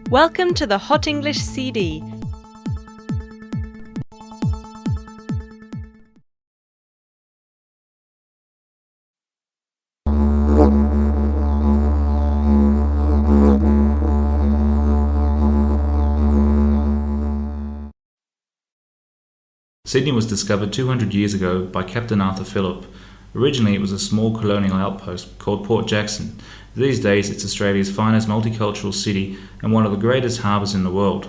Welcome to the Hot English CD. Sydney was discovered 200 years ago by Captain Arthur Phillip. Originally it was a small colonial outpost called Port Jackson. These days it's Australia's finest multicultural city and one of the greatest harbours in the world.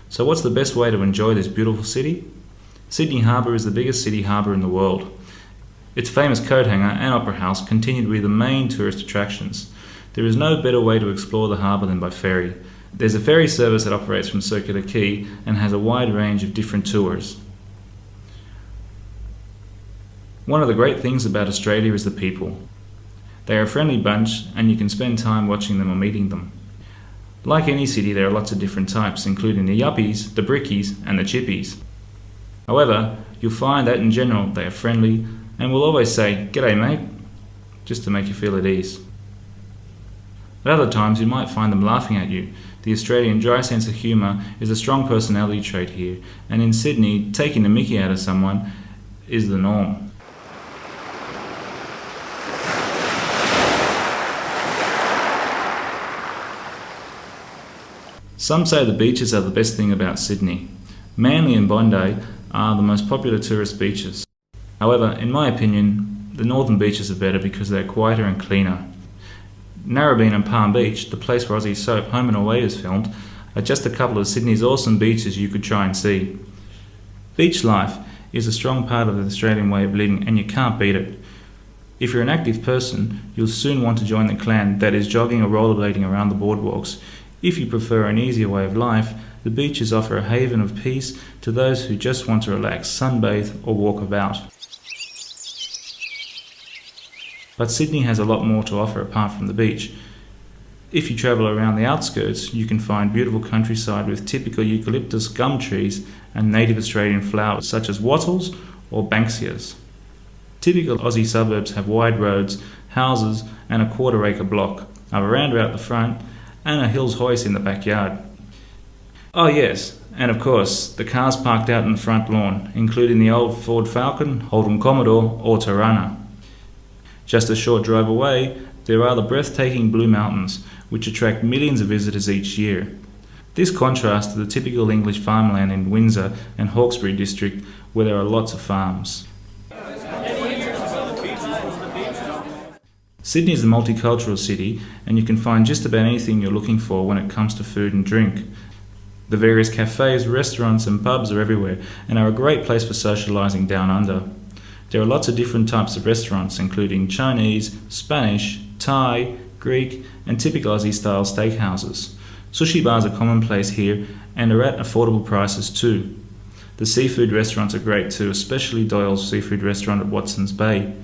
So what's the best way to enjoy this beautiful city? Sydney Harbour is the biggest city harbour in the world. Its famous coat hanger and opera house continue to be the main tourist attractions. There is no better way to explore the harbour than by ferry. There's a ferry service that operates from Circular Quay and has a wide range of different tours. One of the great things about Australia is the people. They are a friendly bunch and you can spend time watching them or meeting them. Like any city, there are lots of different types, including the yuppies, the brickies and the chippies. However, you'll find that in general they are friendly and will always say, "G'day mate," just to make you feel at ease. At other times you might find them laughing at you. The Australian dry sense of humour is a strong personality trait here, and in Sydney, taking the mickey out of someone is the norm. Some say the beaches are the best thing about Sydney. Manly and Bondi are the most popular tourist beaches. However, in my opinion, the northern beaches are better because they're quieter and cleaner. Narrabeen and Palm Beach, the place where Aussie soap Home and Away is filmed, are just a couple of Sydney's awesome beaches you could try and see. Beach life is a strong part of the Australian way of living and you can't beat it. If you're an active person, you'll soon want to join the clan that is jogging or rollerblading around the boardwalks. If you prefer an easier way of life, the beaches offer a haven of peace to those who just want to relax, sunbathe or walk about. But Sydney has a lot more to offer apart from the beach. If you travel around the outskirts, you can find beautiful countryside with typical eucalyptus gum trees and native Australian flowers such as wattles or banksias. Typical Aussie suburbs have wide roads, houses and a quarter-acre block, a veranda out the front and a Hills hoist in the backyard. Oh yes, and of course, the cars parked out in the front lawn, including the old Ford Falcon, Holden Commodore or Torana. Just a short drive away, there are the breathtaking Blue Mountains, which attract millions of visitors each year. This contrasts to the typical English farmland in Windsor and Hawkesbury district, where there are lots of farms. Sydney is a multicultural city and you can find just about anything you're looking for when it comes to food and drink. The various cafes, restaurants and pubs are everywhere and are a great place for socialising down under. There are lots of different types of restaurants including Chinese, Spanish, Thai, Greek and typical Aussie style steakhouses. Sushi bars are commonplace here and are at affordable prices too. The seafood restaurants are great too, especially Doyle's seafood restaurant at Watson's Bay.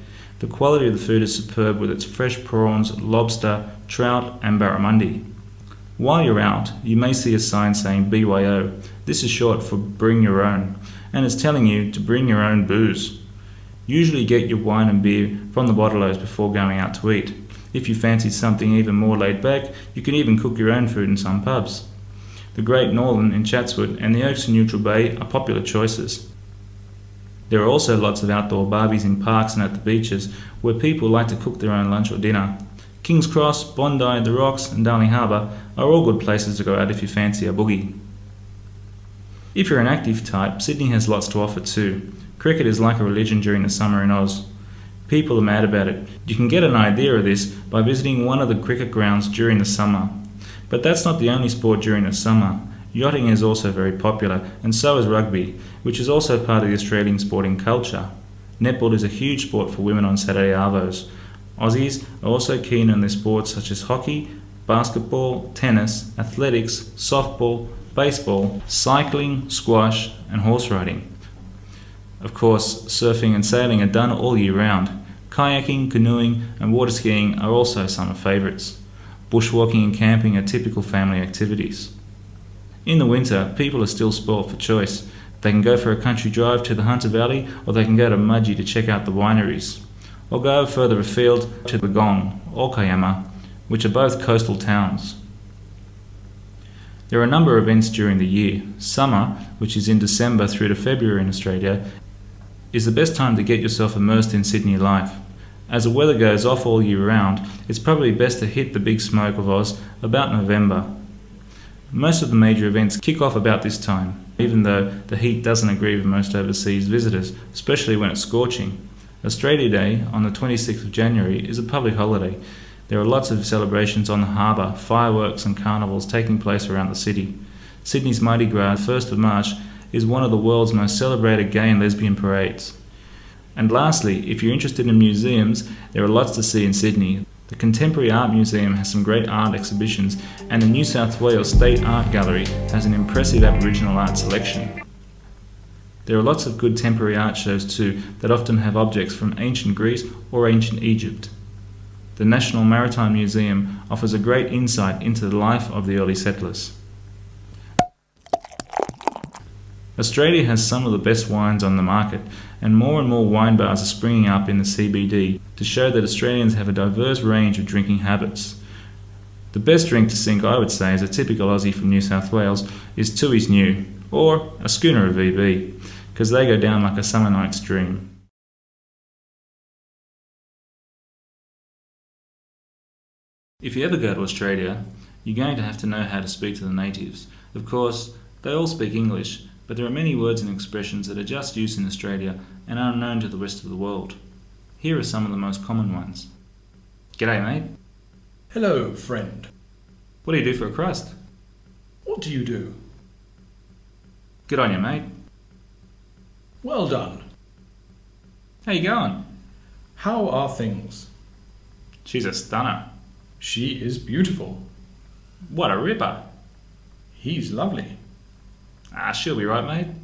The quality of the food is superb with its fresh prawns, lobster, trout and barramundi. While you're out, you may see a sign saying BYO. This is short for Bring Your Own, and it's telling you to bring your own booze. Usually get your wine and beer from the bottle-os before going out to eat. If you fancy something even more laid back, you can even cook your own food in some pubs. The Great Northern in Chatswood and the Oaks in Neutral Bay are popular choices. There are also lots of outdoor barbies in parks and at the beaches where people like to cook their own lunch or dinner. King's Cross, Bondi, The Rocks and Darling Harbour are all good places to go out if you fancy a boogie. If you're an active type, Sydney has lots to offer too. Cricket is like a religion during the summer in Oz. People are mad about it. You can get an idea of this by visiting one of the cricket grounds during the summer. But that's not the only sport during the summer. Yachting is also very popular, and so is rugby, which is also part of the Australian sporting culture. Netball is a huge sport for women on Saturday arvos. Aussies are also keen on their sports such as hockey, basketball, tennis, athletics, softball, baseball, cycling, squash and horse riding. Of course, surfing and sailing are done all year round. Kayaking, canoeing and water skiing are also summer favourites. Bushwalking and camping are typical family activities. In the winter, people are still spoilt for choice. They can go for a country drive to the Hunter Valley or they can go to Mudgee to check out the wineries. Or go further afield to the Gong or Kiama, which are both coastal towns. There are a number of events during the year. Summer, which is in December through to February in Australia, is the best time to get yourself immersed in Sydney life. As the weather goes off all year round, it's probably best to hit the big smoke of Oz about November. Most of the major events kick off about this time, even though the heat doesn't agree with most overseas visitors, especially when it's scorching. Australia Day, on the 26th of January, is a public holiday. There are lots of celebrations on the harbour, fireworks and carnivals taking place around the city. Sydney's Mardi Gras, 1st of March, is one of the world's most celebrated gay and lesbian parades. And lastly, if you're interested in museums, there are lots to see in Sydney. The Contemporary Art Museum has some great art exhibitions, and the New South Wales State Art Gallery has an impressive Aboriginal art selection. There are lots of good temporary art shows too that often have objects from ancient Greece or ancient Egypt. The National Maritime Museum offers a great insight into the life of the early settlers. Australia has some of the best wines on the market, and more wine bars are springing up in the CBD to show that Australians have a diverse range of drinking habits. The best drink to sink, I would say, as a typical Aussie from New South Wales, is Tooheys New, or a schooner of VB, because they go down like a summer night's dream. If you ever go to Australia, you're going to have to know how to speak to the natives. Of course, they all speak English, but there are many words and expressions that are just used in Australia and are unknown to the rest of the world. Here are some of the most common ones. G'day, mate. Hello, friend. What do you do for a crust? What do you do? Good on you, mate. Well done. How you going? How are things? She's a stunner. She is beautiful. What a ripper. He's lovely. She'll be right, mate.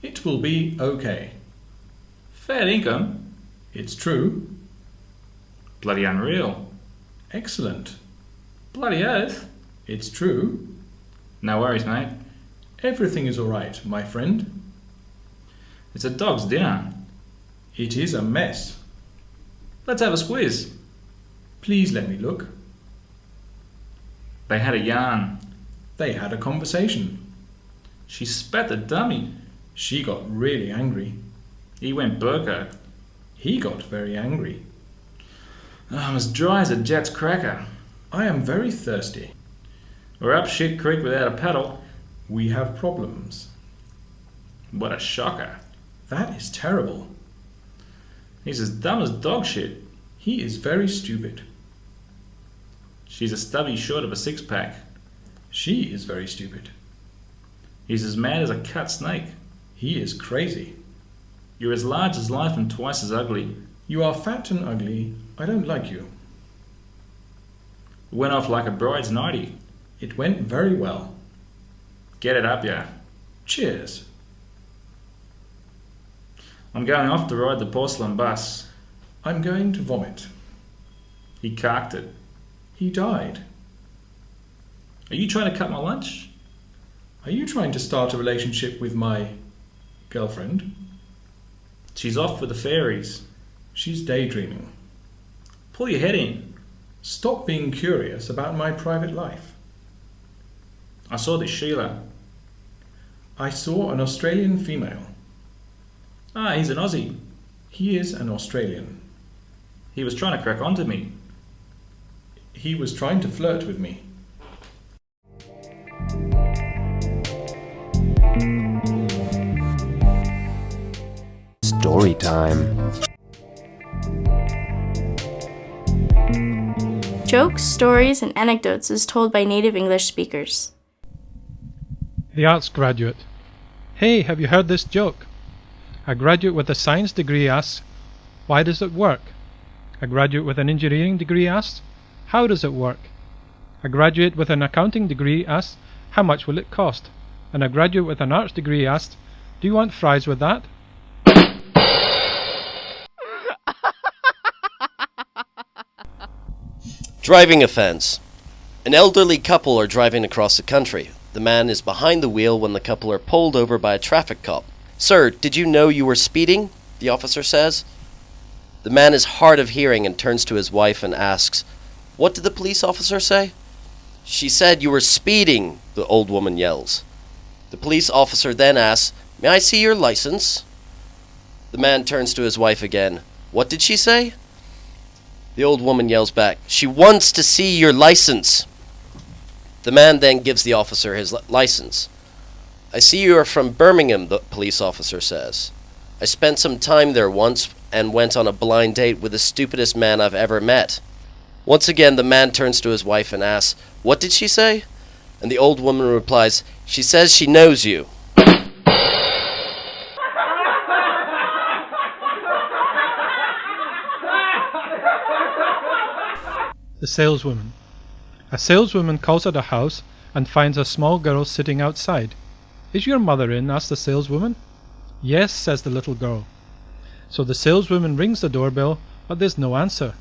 It will be okay. Fair income. It's true. Bloody unreal. Excellent. Bloody oath. It's true. No worries, mate. Everything is all right, my friend. It's a dog's dinner. It is a mess. Let's have a squiz. Please let me look. They had a yarn. They had a conversation. She spat the dummy. She got really angry. He went burko. He got very angry. I'm as dry as a Jets cracker. I am very thirsty. We're up shit creek without a paddle. We have problems. What a shocker. That is terrible. He's as dumb as dog shit. He is very stupid. She's a stubby short of a six-pack. She is very stupid. He's as mad as a cut snake. He is crazy. You're as large as life and twice as ugly. You are fat and ugly. I don't like you. Went off like a bride's nightie. It went very well. Get it up, yeah. Cheers. I'm going off to ride the porcelain bus. I'm going to vomit. He carked it. He died. Are you trying to cut my lunch? Are you trying to start a relationship with my girlfriend? She's off with the fairies. She's daydreaming. Pull your head in. Stop being curious about my private life. I saw this Sheila. I saw an Australian female. He's an Aussie. He is an Australian. He was trying to crack onto me. He was trying to flirt with me. Story time. Jokes, stories, and anecdotes is told by native English speakers. The arts graduate. Hey, have you heard this joke? A graduate with a science degree asks, why does it work? A graduate with an engineering degree asks, how does it work? A graduate with an accounting degree asks, how much will it cost? And a graduate with an arts degree asks, do you want fries with that? Driving offense. An elderly couple are driving across the country. The man is behind the wheel when the couple are pulled over by a traffic cop. Sir, did you know you were speeding? The officer says. The man is hard of hearing and turns to his wife and asks, what did the police officer say? She said you were speeding, the old woman yells. The police officer then asks, "May I see your license?" The man turns to his wife again. "What did she say?" The old woman yells back, "She wants to see your license." The man then gives the officer his license. "I see you are from Birmingham," the police officer says. "I spent some time there once and went on a blind date with the stupidest man I've ever met." Once again, the man turns to his wife and asks, "What did she say?" And the old woman replies, "She says she knows you." The saleswoman. A saleswoman calls at a house and finds a small girl sitting outside. "Is your mother in?" asks the saleswoman. "Yes," says the little girl. So the saleswoman rings the doorbell, but there's no answer.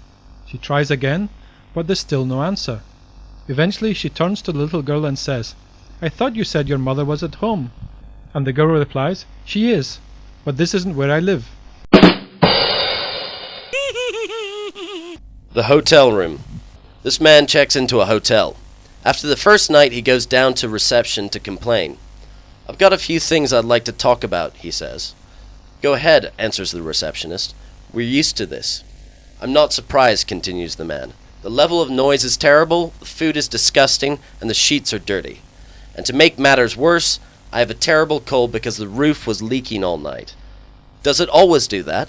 She tries again, but there's still no answer. Eventually she turns to the little girl and says, "I thought you said your mother was at home." And the girl replies, "She is, but this isn't where I live." The hotel room. This man checks into a hotel. After the first night, he goes down to reception to complain. "I've got a few things I'd like to talk about," he says. "Go ahead," answers the receptionist. "We're used to this." "I'm not surprised," continues the man. "The level of noise is terrible, the food is disgusting, and the sheets are dirty. And to make matters worse, I have a terrible cold because the roof was leaking all night." "Does it always do that?"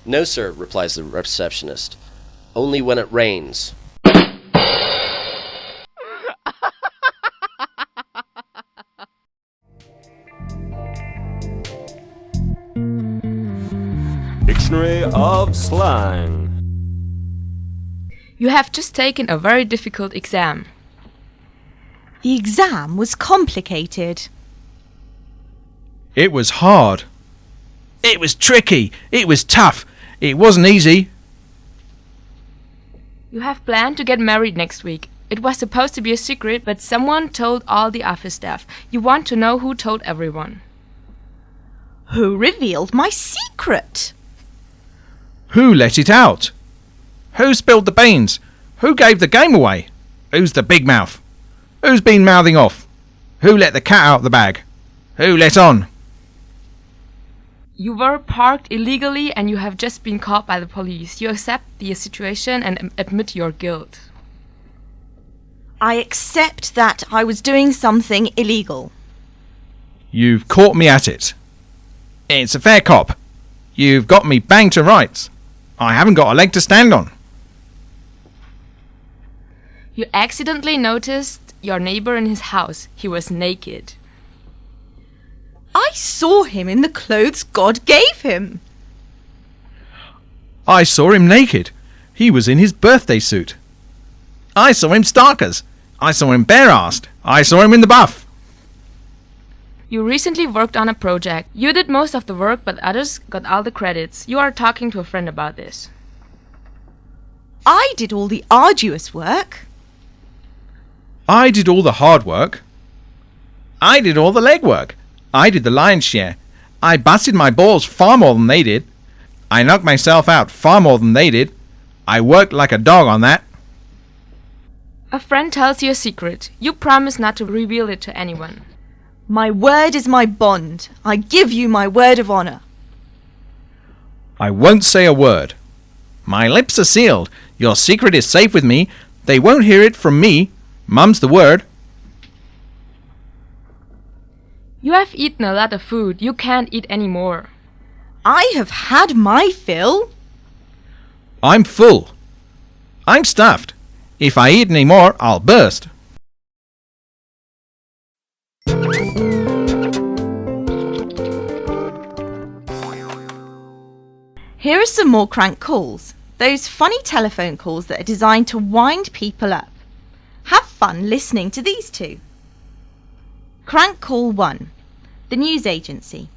"No, sir," replies the receptionist. "Only when it rains." Dictionary of Slang. You have just taken a very difficult exam. The exam was complicated. It was hard. It was tricky. It was tough. It wasn't easy. You have planned to get married next week. It was supposed to be a secret, but someone told all the office staff. You want to know who told everyone. Who revealed my secret? Who let it out? Who spilled the beans? Who gave the game away? Who's the big mouth? Who's been mouthing off? Who let the cat out the bag? Who let on? You were parked illegally and you have just been caught by the police. You accept the situation and admit your guilt. I accept that I was doing something illegal. You've caught me at it. It's a fair cop. You've got me banged to rights. I haven't got a leg to stand on. You accidentally noticed your neighbor in his house. He was naked. I saw him in the clothes God gave him. I saw him naked. He was in his birthday suit. I saw him starkers. I saw him bare-assed. I saw him in the buff. You recently worked on a project. You did most of the work, but others got all the credits. You are talking to a friend about this. I did all the arduous work. I did all the hard work. I did all the legwork. I did the lion's share. I busted my balls far more than they did. I knocked myself out far more than they did. I worked like a dog on that. A friend tells you a secret. You promise not to reveal it to anyone. My word is my bond. I give you my word of honor. I won't say a word. My lips are sealed. Your secret is safe with me. They won't hear it from me. Mum's the word. You have eaten a lot of food. You can't eat any more. I have had my fill. I'm full. I'm stuffed. If I eat any more, I'll burst. Here are some more crank calls. Those funny telephone calls that are designed to wind people up. Have fun listening to these two. Crank call 1. The news agency.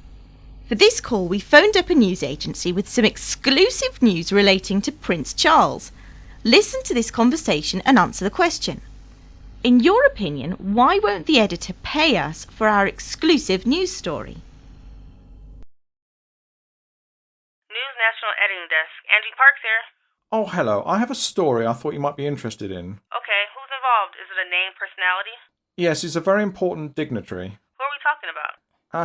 For this call, we phoned up a news agency with some exclusive news relating to Prince Charles. Listen to this conversation and answer the question. In your opinion, why won't the editor pay us for our exclusive news story? News National Editing Desk. Angie Parks here. Oh, hello. I have a story I thought you might be interested in. Okay, who's involved? Is it a name, personality? Yes, he's a very important dignitary. Who are we talking about?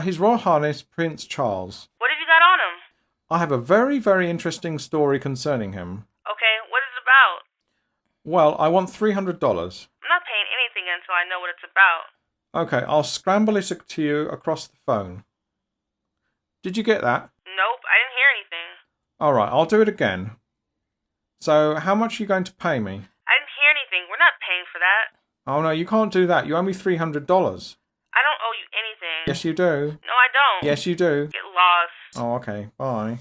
His Royal Highness Prince Charles. What have you got on him? I have a very, very interesting story concerning him. Okay, what is it about? Well, I want $300. I'm not paying anything until I know what it's about. Okay, I'll scramble it to you across the phone. Did you get that? Nope, I didn't hear anything. All right, I'll do it again. So, how much are you going to pay me? I didn't hear anything. We're not paying for that. Oh, no, you can't do that. You owe me $300. I don't owe you anything. Yes, you do. No, I don't. Yes, you do. Get lost. Oh, okay. Bye.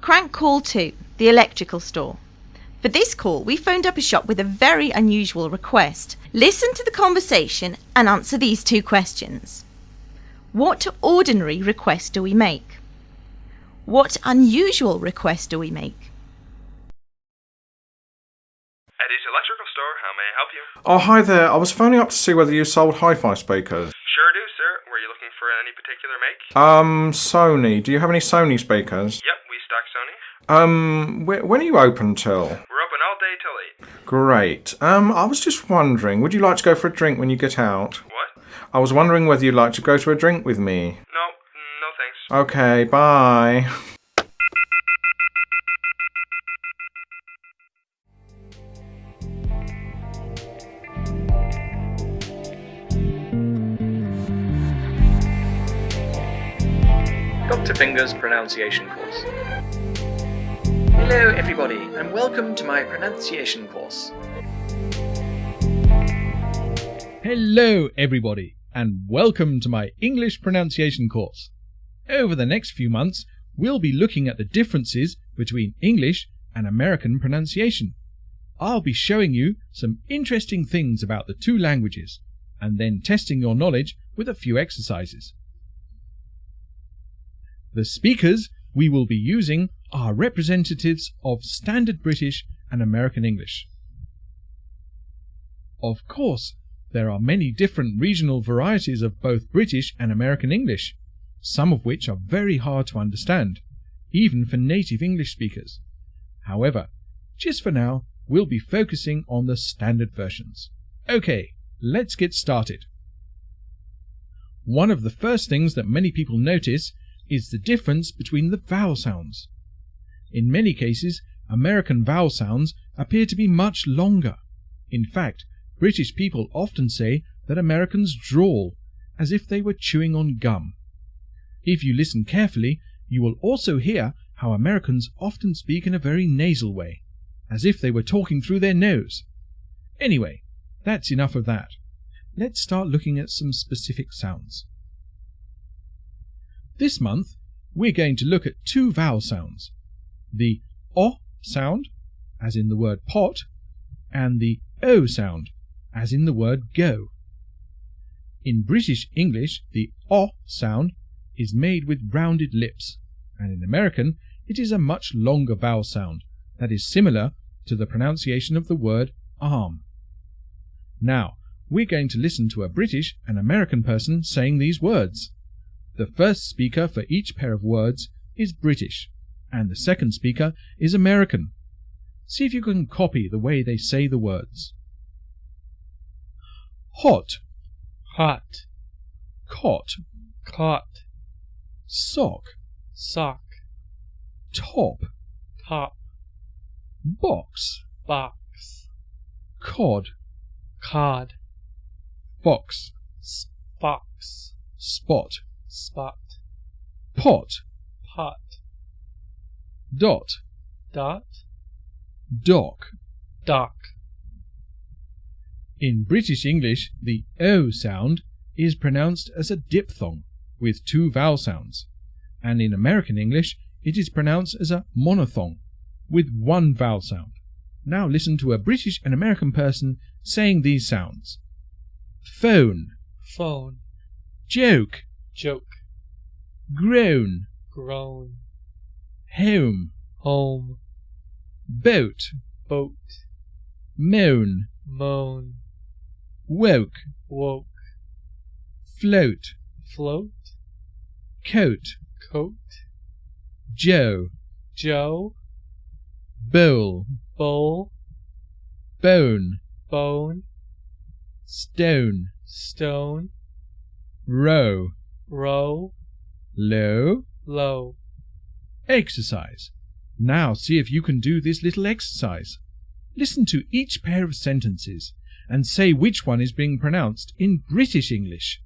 Crank call 2, the electrical store. For this call, we phoned up a shop with a very unusual request. Listen to the conversation and answer these 2 questions. What ordinary request do we make? What unusual request do we make? Eddie's Electrical Store, how may I help you? Oh, hi there. I was phoning up to see whether you sold hi-fi speakers. Sure do, sir. Were you looking for any particular make? Sony. Do you have any Sony speakers? Yep, we stock Sony. When are you open till? We're open all day till 8. Great. I was just wondering, would you like to go for a drink when you get out? What? I was wondering whether you'd like to go to a drink with me. No thanks. Okay, bye. Dr. Finger's pronunciation course. Hello everybody and welcome to my pronunciation course. Hello everybody and welcome to my English pronunciation course. Over the next few months we'll be looking at the differences between English and American pronunciation. I'll be showing you some interesting things about the 2 languages and then testing your knowledge with a few exercises. The speakers we will be using are representatives of Standard British and American English. Of course, there are many different regional varieties of both British and American English, some of which are very hard to understand, even for native English speakers. However, just for now, we'll be focusing on the standard versions. Okay, let's get started. One of the first things that many people notice is the difference between the vowel sounds. In many cases, American vowel sounds appear to be much longer. In fact, British people often say that Americans drawl, as if they were chewing on gum. If you listen carefully, you will also hear how Americans often speak in a very nasal way, as if they were talking through their nose. Anyway, that's enough of that. Let's start looking at some specific sounds. This month, we're going to look at 2 vowel sounds. The O sound, as in the word pot, and the O sound, as in the word go. In British English, the O sound is made with rounded lips, and in American, it is a much longer vowel sound that is similar to the pronunciation of the word arm. Now, we're going to listen to a British and American person saying these words. The first speaker for each pair of words is British, and the second speaker is American. See if you can copy the way they say the words. Hot, hot. cot, Cot. sock, Sock. top, Top. box, Box. cod, Cod. fox, Fox. spot, Spot. pot, Pot. dot, Dot. dock. Dock. In British English, the O sound is pronounced as a diphthong with 2 vowel sounds, and in American English it is pronounced as a monophthong with 1 vowel sound. Now listen to a British and American person saying these sounds. Phone, Phone. joke, Joke. groan, Groan. home, Home. boat, Boat. moan, Moan. woke, Woke. float, Float. coat, Coat. Joe, Joe, bowl, bowl, bone, bone, stone, stone, row, row, low, low. exercise. Now see if you can do this little exercise. Listen to each pair of sentences and say which one is being pronounced in British English.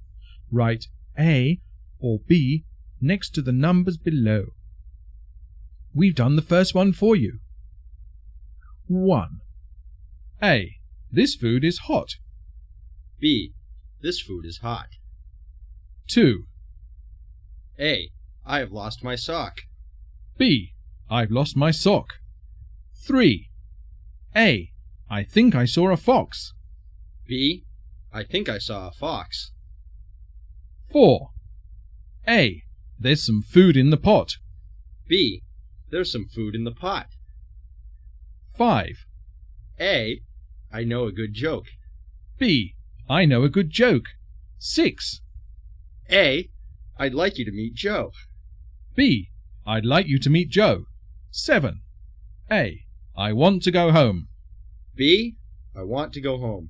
Write A or B next to the numbers below. We've done the first one for you. 1. A. This food is hot. B. This food is hot. 2. A. I have lost my sock. B. I've lost my sock. 3. A. I think I saw a fox. B. I think I saw a fox. 4. A. There's some food in the pot. B. There's some food in the pot. 5. A. I know a good joke. B. I know a good joke. 6. A. I'd like you to meet Joe. B. I'd like you to meet Joe. 7. A. I want to go home. B. I want to go home.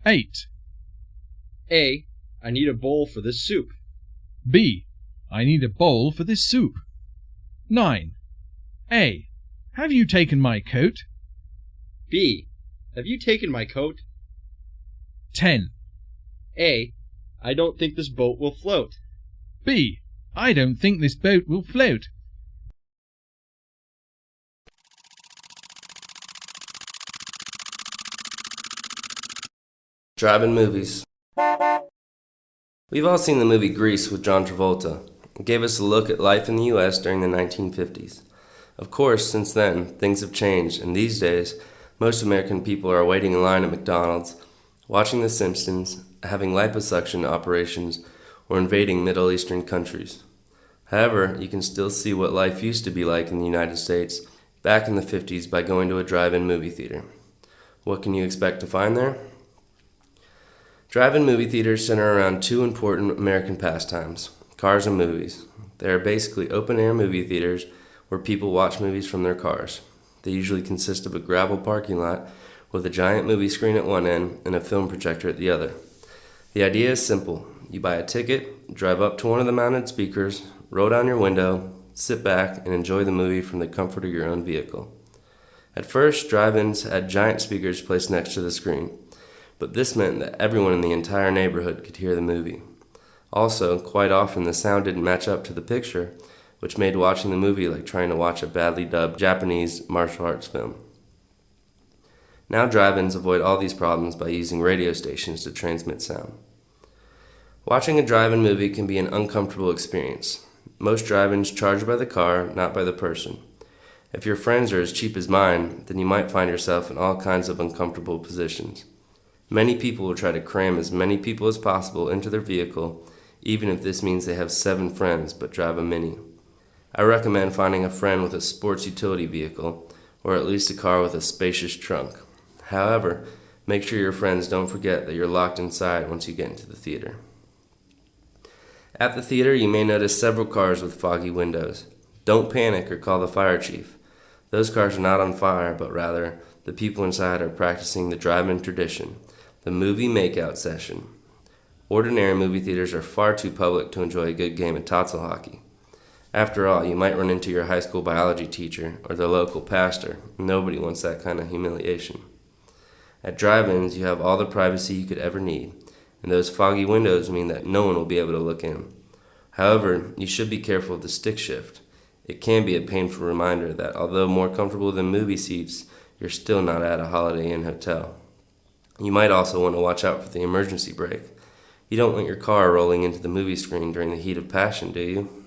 8. A. I need a bowl for this soup. B. I need a bowl for this soup. 9. A. Have you taken my coat? B. Have you taken my coat? 10. A. I don't think this boat will float. B. I don't think this boat will float. Drive-in movies. We've all seen the movie Grease with John Travolta. It gave us a look at life in the U.S. during the 1950s. Of course, since then, things have changed, and these days, most American people are waiting in line at McDonald's, watching The Simpsons, having liposuction operations, or invading Middle Eastern countries. However, you can still see what life used to be like in the United States back in the 50s by going to a drive-in movie theater. What can you expect to find there? Drive-in movie theaters center around two important American pastimes, cars and movies. They are basically open-air movie theaters where people watch movies from their cars. They usually consist of a gravel parking lot with a giant movie screen at one end and a film projector at the other. The idea is simple. You buy a ticket, drive up to one of the mounted speakers, roll down your window, sit back, and enjoy the movie from the comfort of your own vehicle. At first, drive-ins had giant speakers placed next to the screen, but this meant that everyone in the entire neighborhood could hear the movie. Also, quite often the sound didn't match up to the picture, which made watching the movie like trying to watch a badly dubbed Japanese martial arts film. Now drive-ins avoid all these problems by using radio stations to transmit sound. Watching a drive-in movie can be an uncomfortable experience. Most drive-ins charge by the car, not by the person. If your friends are as cheap as mine, then you might find yourself in all kinds of uncomfortable positions. Many people will try to cram as many people as possible into their vehicle, even if this means they have 7 friends but drive a Mini. I recommend finding a friend with a sports utility vehicle, or at least a car with a spacious trunk. However, make sure your friends don't forget that you're locked inside once you get into the theater. At the theater, you may notice several cars with foggy windows. Don't panic or call the fire chief. Those cars are not on fire, but rather, the people inside are practicing the drive-in tradition, the movie makeout session. Ordinary movie theaters are far too public to enjoy a good game of totzel hockey. After all, you might run into your high school biology teacher or the local pastor. Nobody wants that kind of humiliation. At drive-ins, you have all the privacy you could ever need, and those foggy windows mean that no one will be able to look in. However, you should be careful of the stick shift. It can be a painful reminder that although more comfortable than movie seats, you're still not at a Holiday Inn hotel. You might also want to watch out for the emergency brake. You don't want your car rolling into the movie screen during the heat of passion, do you?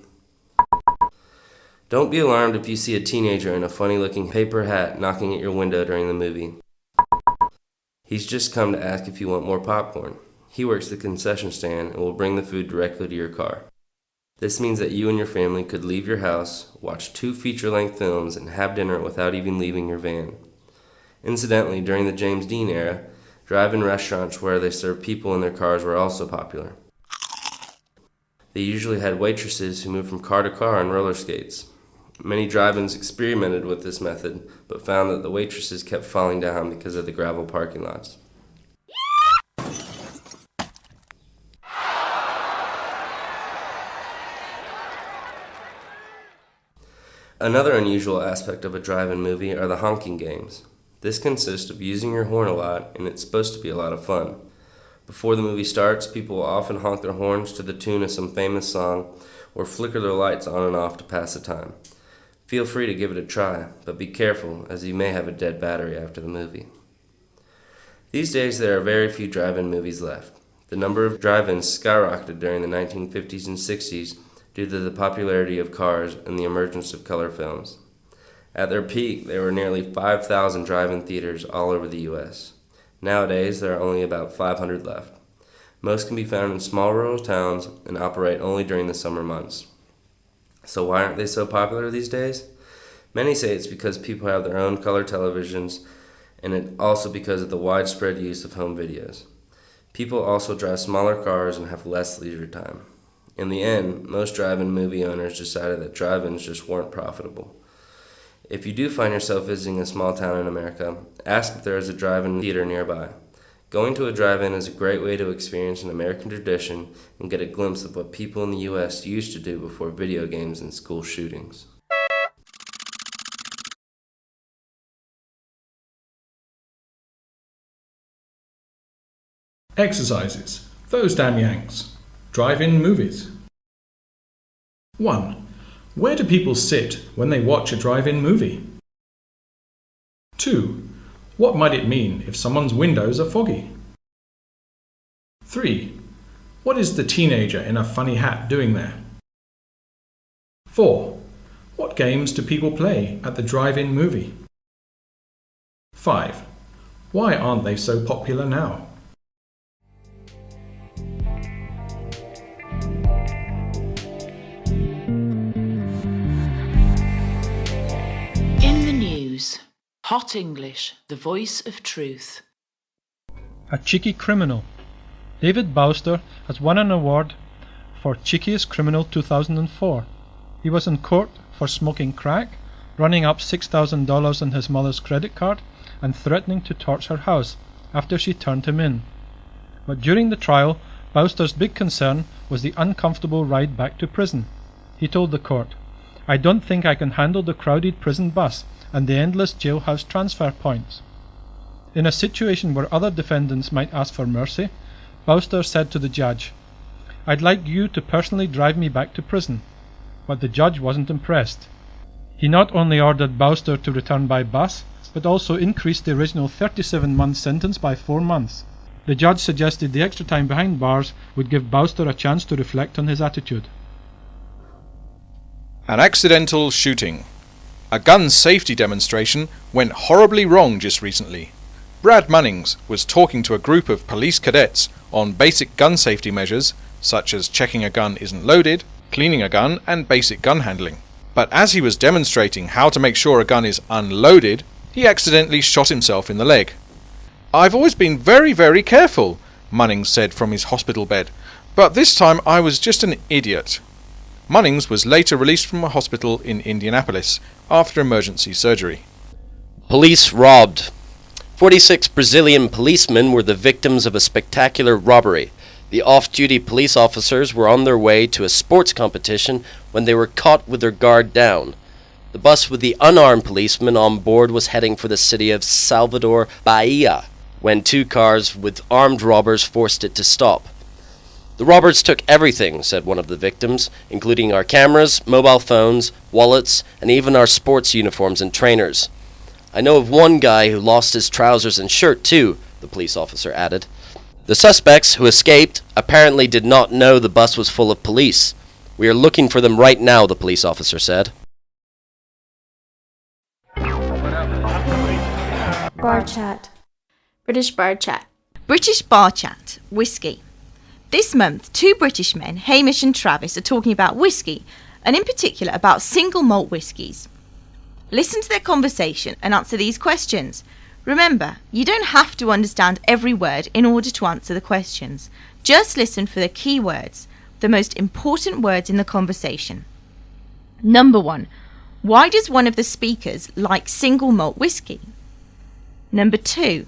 Don't be alarmed if you see a teenager in a funny-looking paper hat knocking at your window during the movie. He's just come to ask if you want more popcorn. He works the concession stand and will bring the food directly to your car. This means that you and your family could leave your house, watch 2 feature-length films, and have dinner without even leaving your van. Incidentally, during the James Dean era, drive-in restaurants where they serve people in their cars were also popular. They usually had waitresses who moved from car to car on roller skates. Many drive-ins experimented with this method, but found that the waitresses kept falling down because of the gravel parking lots. Another unusual aspect of a drive-in movie are the honking games. This consists of using your horn a lot, and it's supposed to be a lot of fun. Before the movie starts, people will often honk their horns to the tune of some famous song or flicker their lights on and off to pass the time. Feel free to give it a try, but be careful, as you may have a dead battery after the movie. These days, there are very few drive-in movies left. The number of drive-ins skyrocketed during the 1950s and 60s due to the popularity of cars and the emergence of color films. At their peak, there were nearly 5,000 drive-in theaters all over the U.S. Nowadays, there are only about 500 left. Most can be found in small rural towns and operate only during the summer months. So why aren't they so popular these days? Many say it's because people have their own color televisions, and it also because of the widespread use of home videos. People also drive smaller cars and have less leisure time. In the end, most drive-in movie owners decided that drive-ins just weren't profitable. If you do find yourself visiting a small town in America, ask if there is a drive-in theater nearby. Going to a drive-in is a great way to experience an American tradition and get a glimpse of what people in the U.S. used to do before video games and school shootings. Exercises. Those damn Yanks. Drive-in movies. 1. Where do people sit when they watch a drive-in movie? 2. What might it mean if someone's windows are foggy? 3. What is the teenager in a funny hat doing there? 4. What games do people play at the drive-in movie? 5. Why aren't they so popular now? In the news, Hot English, the voice of truth. A cheeky criminal. David Bowster has won an award for Cheekiest Criminal 2004. He was in court for smoking crack, running up $6,000 on his mother's credit card, and threatening to torch her house after she turned him in. But during the trial, Bowster's big concern was the uncomfortable ride back to prison. He told the court, "I don't think I can handle the crowded prison bus and the endless jailhouse transfer points." In a situation where other defendants might ask for mercy, Bowster said to the judge, "I'd like you to personally drive me back to prison." But the judge wasn't impressed. He not only ordered Bowster to return by bus, but also increased the original 37-month sentence by 4 months. The judge suggested the extra time behind bars would give Bowster a chance to reflect on his attitude. An accidental shooting. A gun safety demonstration went horribly wrong just recently. Brad Munnings was talking to a group of police cadets on basic gun safety measures, such as checking a gun isn't loaded, cleaning a gun, and basic gun handling. But as he was demonstrating how to make sure a gun is unloaded, he accidentally shot himself in the leg. "I've always been very, very careful," Munnings said from his hospital bed, "but this time I was just an idiot." Munnings was later released from a hospital in Indianapolis after emergency surgery. Police robbed. 46 Brazilian policemen were the victims of a spectacular robbery. The off-duty police officers were on their way to a sports competition when they were caught with their guard down. The bus with the unarmed policemen on board was heading for the city of Salvador, Bahia, when 2 cars with armed robbers forced it to stop. "The robbers took everything," said one of the victims, "including our cameras, mobile phones, wallets, and even our sports uniforms and trainers. I know of one guy who lost his trousers and shirt too," the police officer added. The suspects, who escaped, apparently did not know the bus was full of police. "We are looking for them right now," the police officer said. Bar chat. British bar chat. British bar chat. Whiskey. This month, 2 British men, Hamish and Travis, are talking about whiskey, and in particular about single malt whiskies. Listen to their conversation and answer these questions. Remember, you don't have to understand every word in order to answer the questions. Just listen for the key words. the most important words in the conversation. Number 1. Why does one of the speakers like single malt whiskey? Number 2.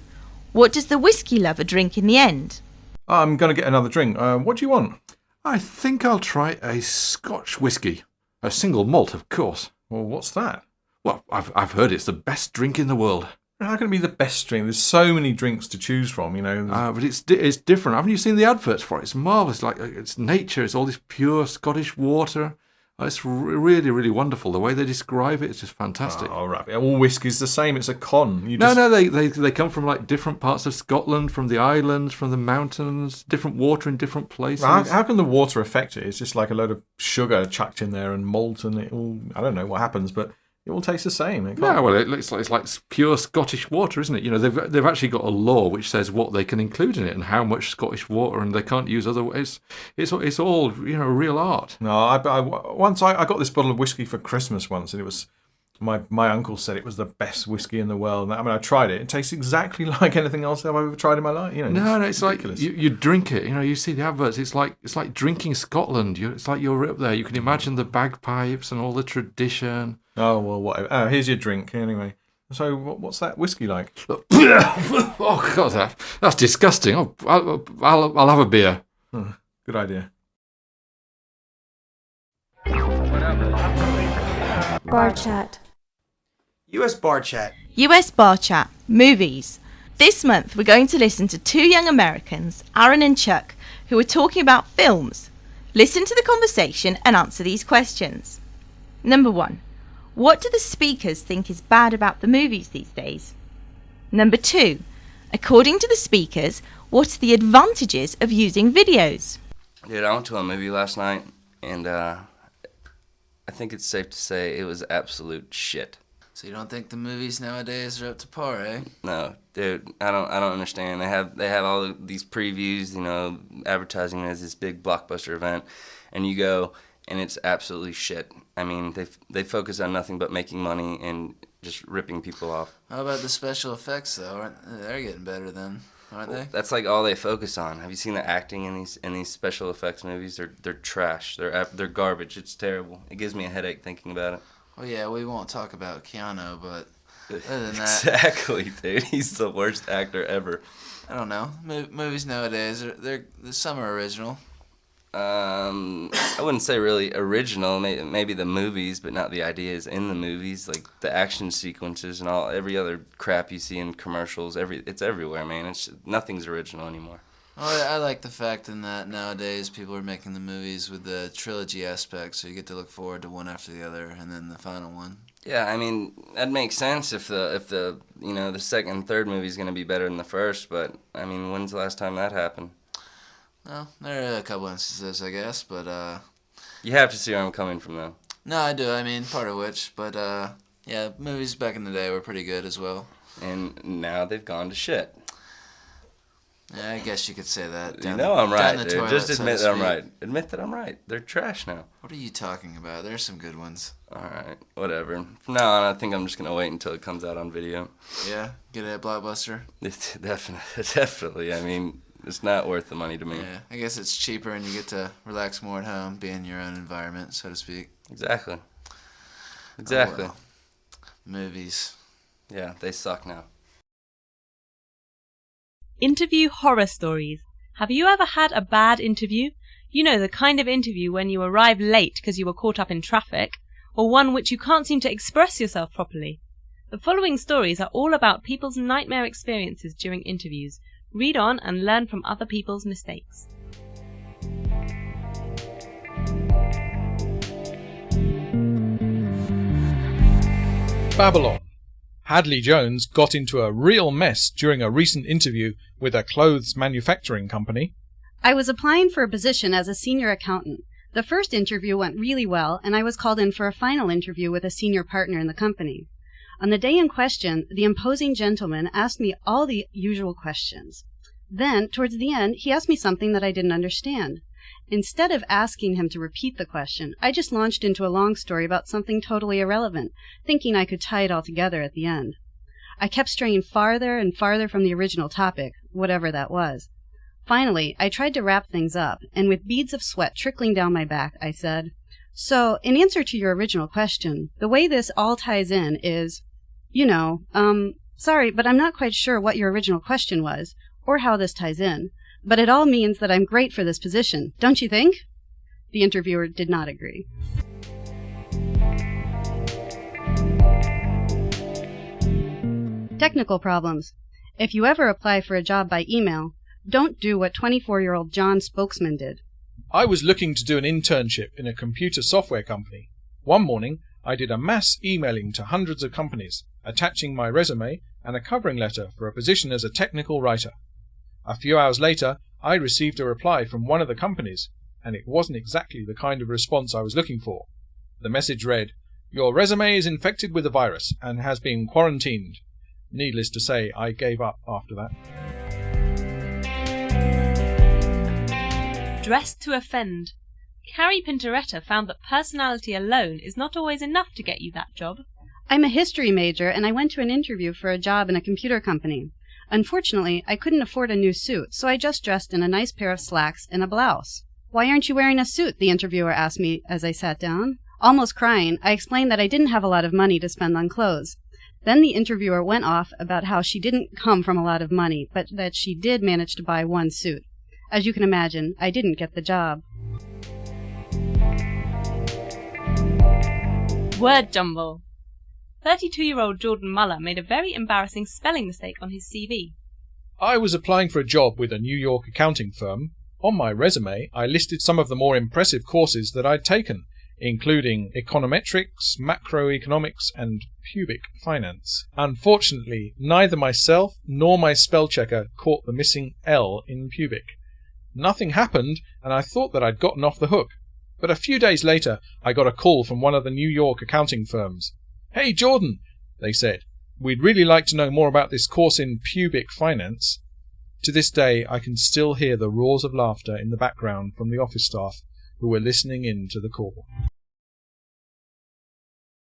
What does the whiskey lover drink in the end? I'm going to get another drink. What do you want? I think I'll try a Scotch whisky. A single malt, of course. Well, what's that? Well, I've heard it's the best drink in the world. How can it be the best drink? There's so many drinks to choose from, you know. But it's different. Haven't you seen the adverts for it? It's marvellous. Like, it's nature. It's all this pure Scottish water. It's really, really wonderful. The way they describe it, it's just fantastic. Oh, right. All whiskey's the same. It's a con. No, they come from like different parts of Scotland, from the islands, from the mountains, different water in different places. How can the water affect it? It's just like a load of sugar chucked in there and malt, and it all, I don't know what happens, but it all tastes the same. No, well, it's like pure Scottish water, isn't it? You know, they've actually got a law which says what they can include in it and how much Scottish water, and they can't use other ways. It's all, you know, real art. No, I got this bottle of whiskey for Christmas once, and it was my uncle said it was the best whiskey in the world. I mean, I tried it. It tastes exactly like anything else I've ever tried in my life. You know, it's ridiculous. Like you drink it. You know, you see the adverts. It's like drinking Scotland. It's like you're up there. You can imagine the bagpipes and all the tradition. Oh, well, whatever. Oh, here's your drink, anyway. So, what's that whiskey like? Oh, God, that's disgusting. Oh, I'll have a beer. Good idea. Bar chat. US bar chat. US bar chat. Movies. This month we're going to listen to two young Americans, Aaron and Chuck, who are talking about films. Listen to the conversation and answer these questions. Number 1. What do the speakers think is bad about the movies these days? Number 2. According to the speakers, what are the advantages of using videos? Dude, I went to a movie last night, and I think it's safe to say it was absolute shit. So you don't think the movies nowadays are up to par, eh? No, dude, I don't understand. They have all these previews, you know, advertising it as this big blockbuster event, and you go, and it's absolutely shit. I mean, they focus on nothing but making money and just ripping people off. How about the special effects, though? They're getting better then, aren't they? That's like all they focus on. Have you seen the acting in these special effects movies? They're trash. They're garbage. It's terrible. It gives me a headache thinking about it. Well, yeah, we won't talk about Keanu, but other than that... Exactly, dude. He's the worst actor ever. I don't know. Movies nowadays, some are original. I wouldn't say really original. Maybe the movies, but not the ideas in the movies, like the action sequences and every other crap you see in commercials. It's everywhere, man. Nothing's original anymore. Well, I like the fact in that nowadays people are making the movies with the trilogy aspect, so you get to look forward to one after the other, and then the final one. Yeah, I mean that makes sense if the you know the second and third movie is going to be better than the first. But I mean, when's the last time that happened? Well, there are a couple instances, I guess, but you have to see where I'm coming from, though. No, I do. I mean, part of which, but yeah, movies back in the day were pretty good as well. And now they've gone to shit. Yeah, I guess you could say that. You know I'm right, dude. Just admit that I'm right. Admit that I'm right. They're trash now. What are you talking about? There's some good ones. Alright, whatever. From now on, I think I'm just going to wait until it comes out on video. Yeah? Get it at Blockbuster? Definitely. I mean, it's not worth the money to me. Yeah, I guess it's cheaper and you get to relax more at home, be in your own environment, so to speak. Exactly. Oh, well. Movies. Yeah, they suck now. Interview horror stories. Have you ever had a bad interview? You know, the kind of interview when you arrive late because you were caught up in traffic, or one which you can't seem to express yourself properly. The following stories are all about people's nightmare experiences during interviews. Read on and learn from other people's mistakes. Babylon. Hadley Jones got into a real mess during a recent interview with a clothes manufacturing company. I was applying for a position as a senior accountant. The first interview went really well, and I was called in for a final interview with a senior partner in the company. On the day in question, the imposing gentleman asked me all the usual questions. Then, towards the end, he asked me something that I didn't understand. Instead of asking him to repeat the question, I just launched into a long story about something totally irrelevant, thinking I could tie it all together at the end. I kept straying farther and farther from the original topic, whatever that was. Finally, I tried to wrap things up, and with beads of sweat trickling down my back, I said, "So, in answer to your original question, the way this all ties in is, sorry, but I'm not quite sure what your original question was, or how this ties in, but it all means that I'm great for this position, don't you think?" The interviewer did not agree. Technical problems. If you ever apply for a job by email, don't do what 24-year-old John Spokesman did. I was looking to do an internship in a computer software company. One morning, I did a mass emailing to hundreds of companies, attaching my resume and a covering letter for a position as a technical writer. A few hours later, I received a reply from one of the companies, and it wasn't exactly the kind of response I was looking for. The message read, "Your resume is infected with the virus and has been quarantined." Needless to say, I gave up after that. Dressed to offend. Carrie Pintoretta found that personality alone is not always enough to get you that job. I'm a history major, and I went to an interview for a job in a computer company. Unfortunately, I couldn't afford a new suit, so I just dressed in a nice pair of slacks and a blouse. "Why aren't you wearing a suit?" the interviewer asked me as I sat down. Almost crying, I explained that I didn't have a lot of money to spend on clothes. Then the interviewer went off about how she didn't come from a lot of money, but that she did manage to buy one suit. As you can imagine, I didn't get the job. Word jumble. 32-year-old Jordan Muller made a very embarrassing spelling mistake on his CV. I was applying for a job with a New York accounting firm. On my resume, I listed some of the more impressive courses that I'd taken, including econometrics, macroeconomics, and pubic finance. Unfortunately, neither myself nor my spell checker caught the missing L in pubic. Nothing happened, and I thought that I'd gotten off the hook. But a few days later, I got a call from one of the New York accounting firms. "Hey, Jordan," they said, "we'd really like to know more about this course in pubic finance." To this day, I can still hear the roars of laughter in the background from the office staff who were listening in to the call.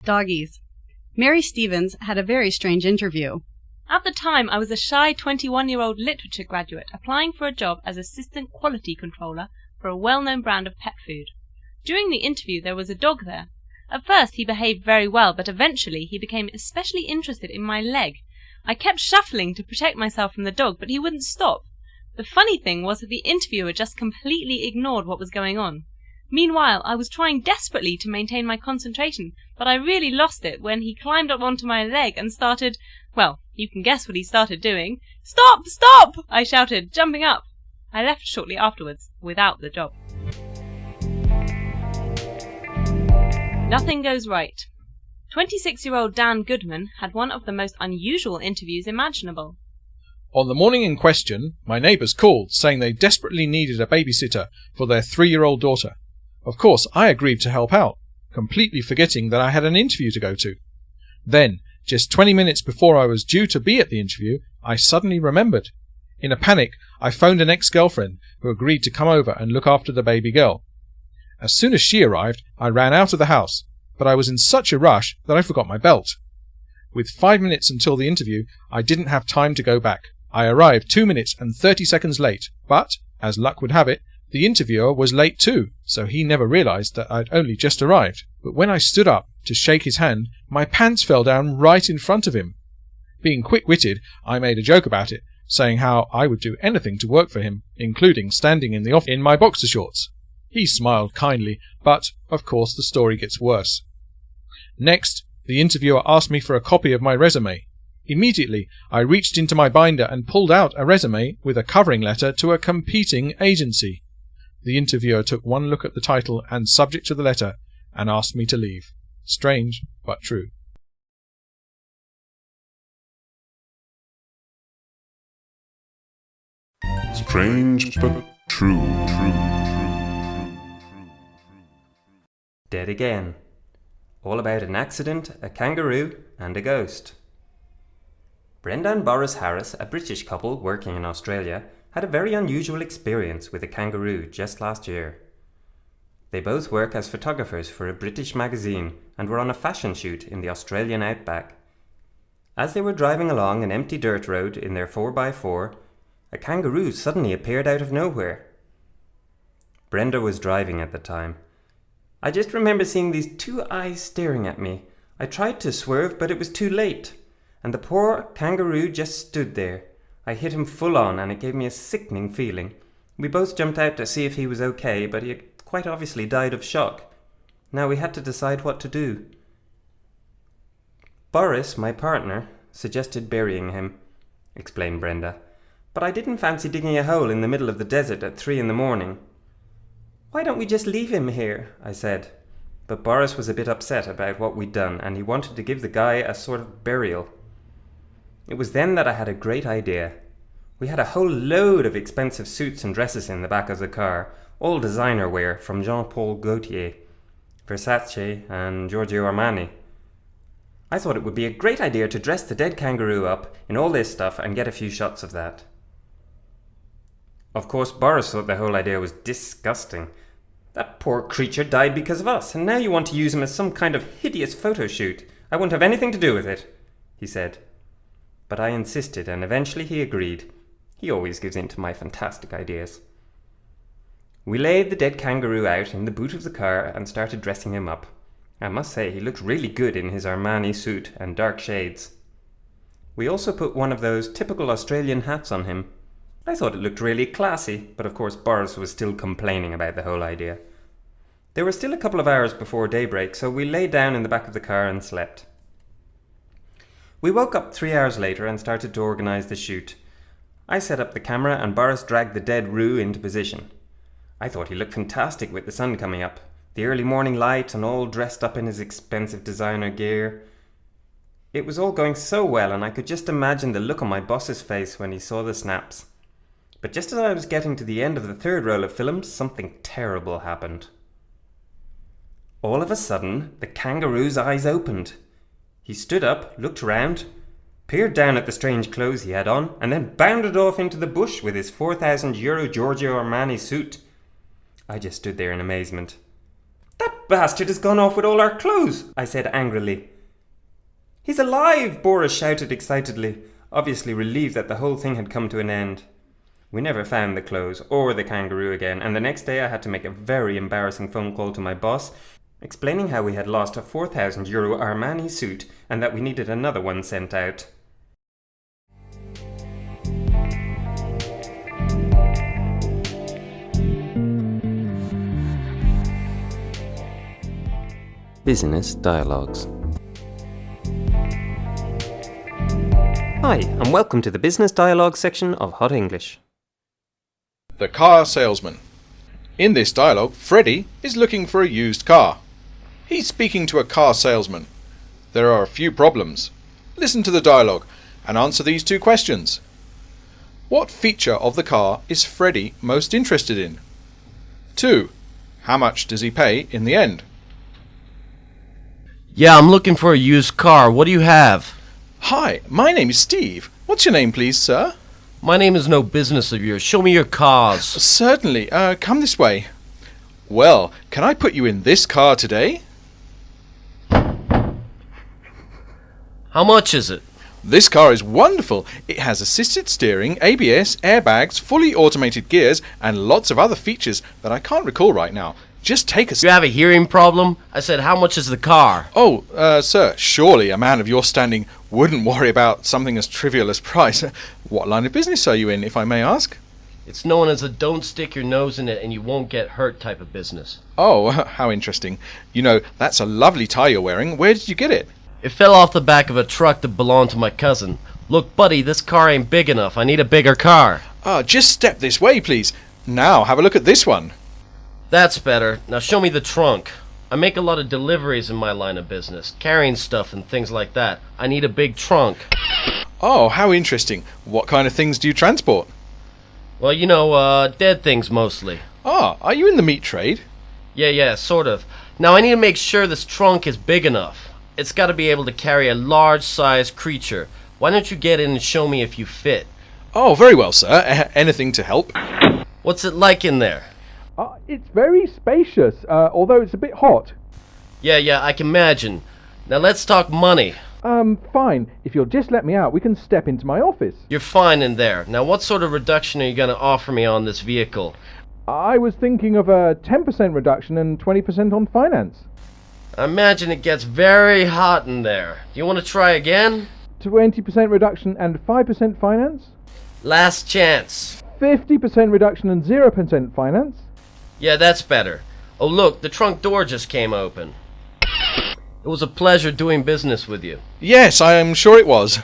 Doggies. Mary Stevens had a very strange interview. At the time, I was a shy 21-year-old literature graduate applying for a job as assistant quality controller for a well-known brand of pet food. During the interview, there was a dog there. At first, he behaved very well, but eventually he became especially interested in my leg. I kept shuffling to protect myself from the dog, but he wouldn't stop. The funny thing was that the interviewer just completely ignored what was going on. Meanwhile, I was trying desperately to maintain my concentration, but I really lost it when he climbed up onto my leg and started, well, you can guess what he started doing. "Stop! Stop!" I shouted, jumping up. I left shortly afterwards, without the job. Nothing goes right. 26-year-old Dan Goodman had one of the most unusual interviews imaginable. On the morning in question, my neighbours called, saying they desperately needed a babysitter for their 3-year-old daughter. Of course, I agreed to help out, completely forgetting that I had an interview to go to. Then, just 20 minutes before I was due to be at the interview, I suddenly remembered. In a panic, I phoned an ex-girlfriend who agreed to come over and look after the baby girl. As soon as she arrived, I ran out of the house, but I was in such a rush that I forgot my belt. With 5 minutes until the interview, I didn't have time to go back. I arrived 2 minutes and 30 seconds late, but, as luck would have it, the interviewer was late too, so he never realized that I'd only just arrived. But when I stood up to shake his hand, my pants fell down right in front of him. Being quick-witted, I made a joke about it, saying how I would do anything to work for him, including standing in the office in my boxer shorts. He smiled kindly, but, of course, the story gets worse. Next, the interviewer asked me for a copy of my resume. Immediately, I reached into my binder and pulled out a resume with a covering letter to a competing agency. The interviewer took one look at the title and subject of the letter and asked me to leave. Strange, but true. Strange, but true. Dead again. All about an accident, a kangaroo, and a ghost. Brenda and Boris Harris, a British couple working in Australia, had a very unusual experience with a kangaroo just last year. They both work as photographers for a British magazine and were on a fashion shoot in the Australian outback. As they were driving along an empty dirt road in their 4x4, A kangaroo suddenly appeared out of nowhere. Brenda was driving at the time. I just remember seeing these two eyes staring at me. I tried to swerve, but it was too late, and the poor kangaroo just stood there. I hit him full on, and it gave me a sickening feeling. We both jumped out to see if he was okay, but he had quite obviously died of shock. Now we had to decide what to do. Boris, my partner, suggested burying him, explained Brenda, but I didn't fancy digging a hole in the middle of the desert at 3 a.m. Why don't we just leave him here? I said. But Boris was a bit upset about what we'd done, and he wanted to give the guy a sort of burial. It was then that I had a great idea. We had a whole load of expensive suits and dresses in the back of the car, all designer wear from Jean-Paul Gaultier, Versace and Giorgio Armani. I thought it would be a great idea to dress the dead kangaroo up in all this stuff and get a few shots of that. Of course, Boris thought the whole idea was disgusting. That poor creature died because of us, and now you want to use him as some kind of hideous photo shoot. I won't have anything to do with it, he said. But I insisted, and eventually he agreed. He always gives in to my fantastic ideas. We laid the dead kangaroo out in the boot of the car and started dressing him up. I must say he looked really good in his Armani suit and dark shades. We also put one of those typical Australian hats on him. I thought it looked really classy, but of course Boris was still complaining about the whole idea. There were still a couple of hours before daybreak, so we lay down in the back of the car and slept. We woke up 3 hours later and started to organise the shoot. I set up the camera and Boris dragged the dead roo into position. I thought he looked fantastic with the sun coming up, the early morning light, and all dressed up in his expensive designer gear. It was all going so well, and I could just imagine the look on my boss's face when he saw the snaps. But just as I was getting to the end of the third roll of film, something terrible happened. All of a sudden, the kangaroo's eyes opened. He stood up, looked round, peered down at the strange clothes he had on, and then bounded off into the bush with his €4,000 Giorgio Armani suit. I just stood there in amazement. "That bastard has gone off with all our clothes," I said angrily. "He's alive," Boris shouted excitedly, obviously relieved that the whole thing had come to an end. We never found the clothes or the kangaroo again, and the next day I had to make a very embarrassing phone call to my boss, explaining how we had lost a €4,000 Armani suit and that we needed another one sent out. Business Dialogues. Hi, and welcome to the Business Dialogue section of Hot English. The car salesman. In this dialogue, Freddie is looking for a used car. He's speaking to a car salesman. There are a few problems. Listen to the dialogue and answer these two questions. What feature of the car is Freddie most interested in? 2. How much does he pay in the end? Yeah, I'm looking for a used car. What do you have? Hi, my name is Steve. What's your name, please, sir? My name is no business of yours. Show me your cars. Certainly. Come this way. Well, can I put you in this car today? How much is it? This car is wonderful. It has assisted steering, ABS, airbags, fully automated gears, and lots of other features that I can't recall right now. Just take a... You have a hearing problem? I said, how much is the car? Oh, sir, surely a man of your standing wouldn't worry about something as trivial as price. What line of business are you in, if I may ask? It's known as a don't stick your nose in it and you won't get hurt type of business. Oh, how interesting. You know, that's a lovely tie you're wearing. Where did you get it? It fell off the back of a truck that belonged to my cousin. Look, buddy, this car ain't big enough. I need a bigger car. Just step this way, please. Now, have a look at this one. That's better. Now show me the trunk. I make a lot of deliveries in my line of business, carrying stuff and things like that. I need a big trunk. Oh, how interesting. What kind of things do you transport? Well, you know, dead things mostly. Ah, are you in the meat trade? Yeah, sort of. Now I need to make sure this trunk is big enough. It's got to be able to carry a large-sized creature. Why don't you get in and show me if you fit? Oh, very well, sir. Anything to help. What's it like in there? It's very spacious, although it's a bit hot. Yeah, I can imagine. Now let's talk money. Fine. If you'll just let me out, we can step into my office. You're fine in there. Now, what sort of reduction are you going to offer me on this vehicle? I was thinking of a 10% reduction and 20% on finance. I imagine it gets very hot in there. You want to try again? 20% reduction and 5% finance? Last chance. 50% reduction and 0% finance? Yeah, that's better. Oh, look, the trunk door just came open. It was a pleasure doing business with you. Yes, I am sure it was.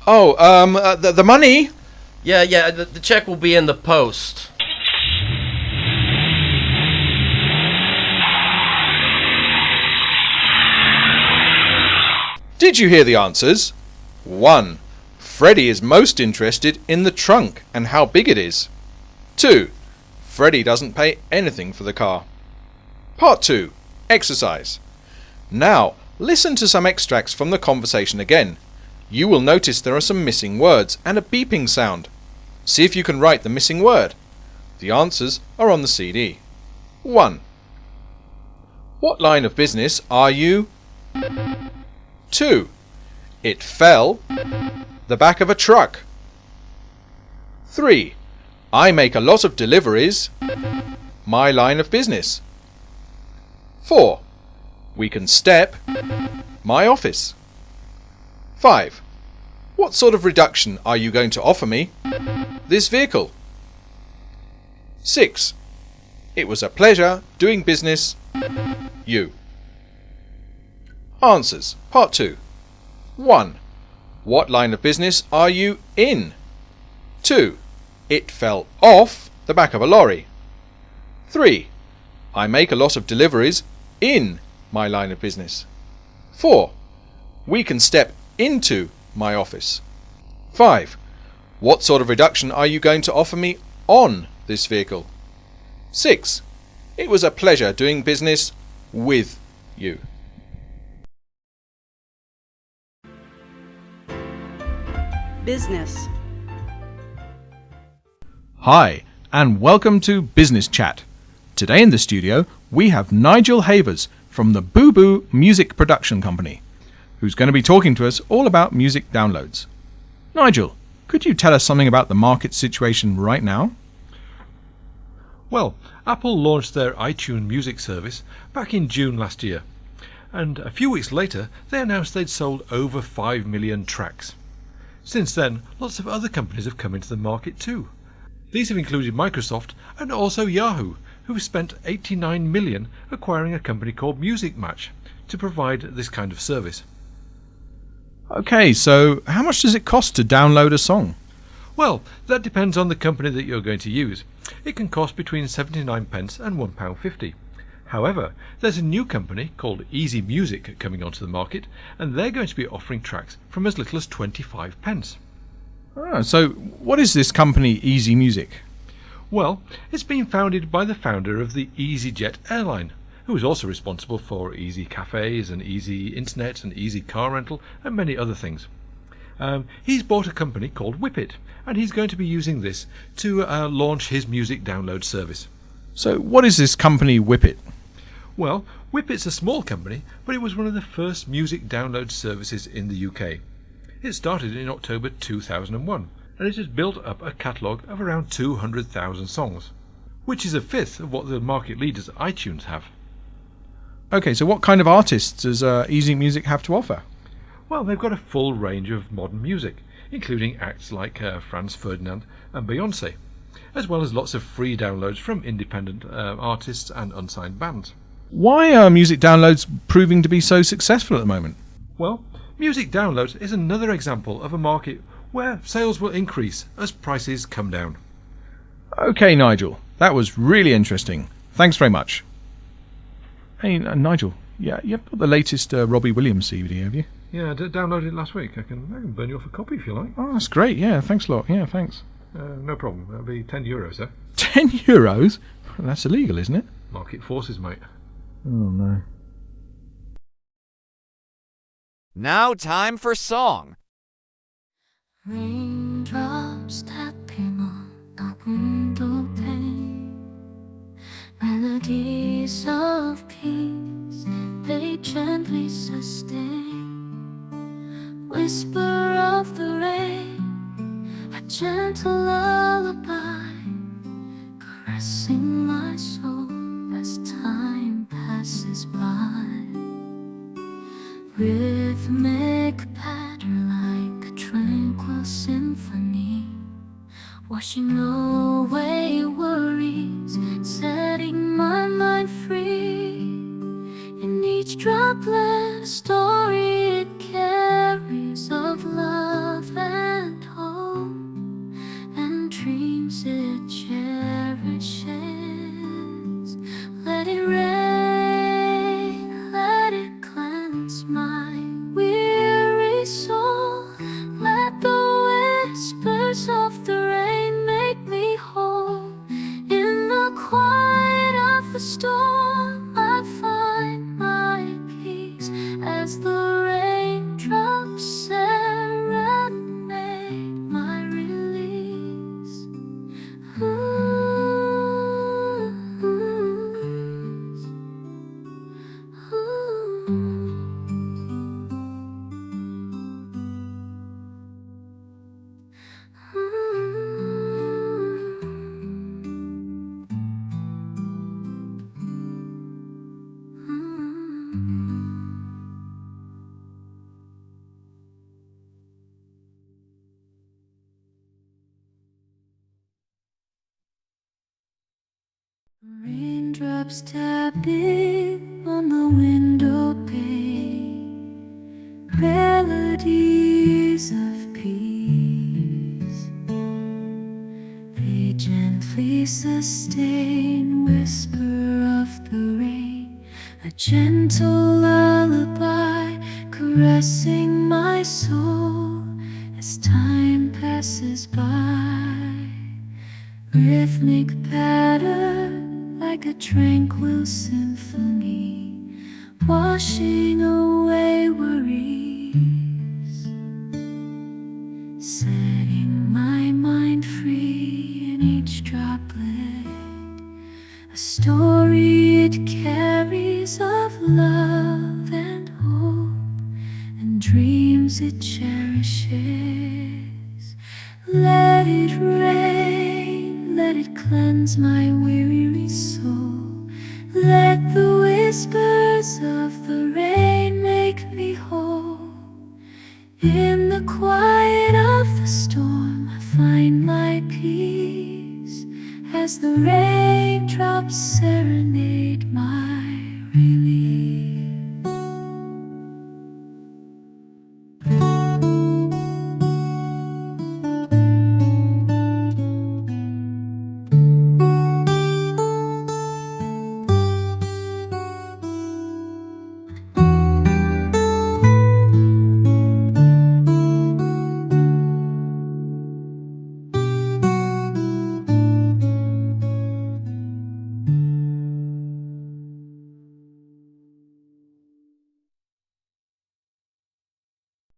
Oh, the money? Yeah, the check will be in the post. Did you hear the answers? 1. Freddie is most interested in the trunk and how big it is. 2. Freddie doesn't pay anything for the car. Part 2. Exercise. Now, listen to some extracts from the conversation again. You will notice there are some missing words and a beeping sound. See if you can write the missing word. The answers are on the CD. 1. What line of business are you? 2. It fell the back of a truck. 3. I make a lot of deliveries. My line of business. 4. We can step. My office. 5. What sort of reduction are you going to offer me? This vehicle. 6. It was a pleasure doing business. You. Answers. Part 2. 1. What line of business are you in? 2. It fell off the back of a lorry. 3. I make a lot of deliveries in my line of business. 4. We can step into my office. 5. What sort of reduction are you going to offer me on this vehicle? 6. It was a pleasure doing business with you. Business. Hi, and welcome to Business Chat. Today in the studio, we have Nigel Havers from the Boo Boo Music Production Company, who's going to be talking to us all about music downloads. Nigel, could you tell us something about the market situation right now? Well, Apple launched their iTunes music service back in June last year, and a few weeks later they announced they'd sold over 5 million tracks. Since then, lots of other companies have come into the market too. These have included Microsoft and also Yahoo, who have spent $89 million acquiring a company called Music Match to provide this kind of service. Okay, so how much does it cost to download a song? Well, that depends on the company that you're going to use. It can cost between 79 pence and £1.50. However, there's a new company called Easy Music coming onto the market, and they're going to be offering tracks from as little as 25 pence. So what is this company Easy Music? Well, it's been founded by the founder of the EasyJet airline, who is also responsible for Easy Cafes and Easy Internet and Easy Car Rental and many other things. He's bought a company called Whippet, and he's going to be using this to launch his music download service. So what is this company Whippet? Well, Whippet's a small company, but it was one of the first music download services in the UK. It started in October 2001, and it has built up a catalogue of around 200,000 songs, which is a fifth of what the market leaders at iTunes have. Okay, so what kind of artists does Easy Music have to offer? Well, they've got a full range of modern music, including acts like Franz Ferdinand and Beyoncé, as well as lots of free downloads from independent artists and unsigned bands. Why are music downloads proving to be so successful at the moment? Well, music downloads is another example of a market where sales will increase as prices come down. Okay, Nigel, that was really interesting. Thanks very much. Hey, Nigel, yeah, you've got the latest Robbie Williams CD, have you? Yeah, I downloaded it last week. I can burn you off a copy if you like. Oh, that's great. Yeah, thanks a lot. Yeah, thanks. No problem. That'll be €10, sir. €10? That's illegal, isn't it? Market forces, mate. Oh, no. Now time for song. Raindrops tapping on the window pane, melodies of peace they gently sustain. whisper of the rain, a gentle lullaby, caressing my soul as time passes by. Rhythmic patter like a tranquil symphony, washing away worries, setting my mind free. In each droplet, a story it carries of love and hope, and dreams it cherishes. Let it rain, let it cleanse my weary soul. Let the whispers of the rain make me whole. In the quiet of the storm, I find my peace as the raindrops serenade my release. Raindrops tapping on the window pane, melodies of peace. They gently sustain, whisper of the rain, a gentle lullaby, caressing my soul as time passes by. Rhythmic pattern like a tranquil symphony, washing away worries, setting my mind free. In each droplet, a story it carries of love and hope, and dreams it cherishes. Let it rain, let it cleanse my weary soul. Let the whispers of the rain make me whole. In the quiet of the storm, I find my peace as the raindrops serenade my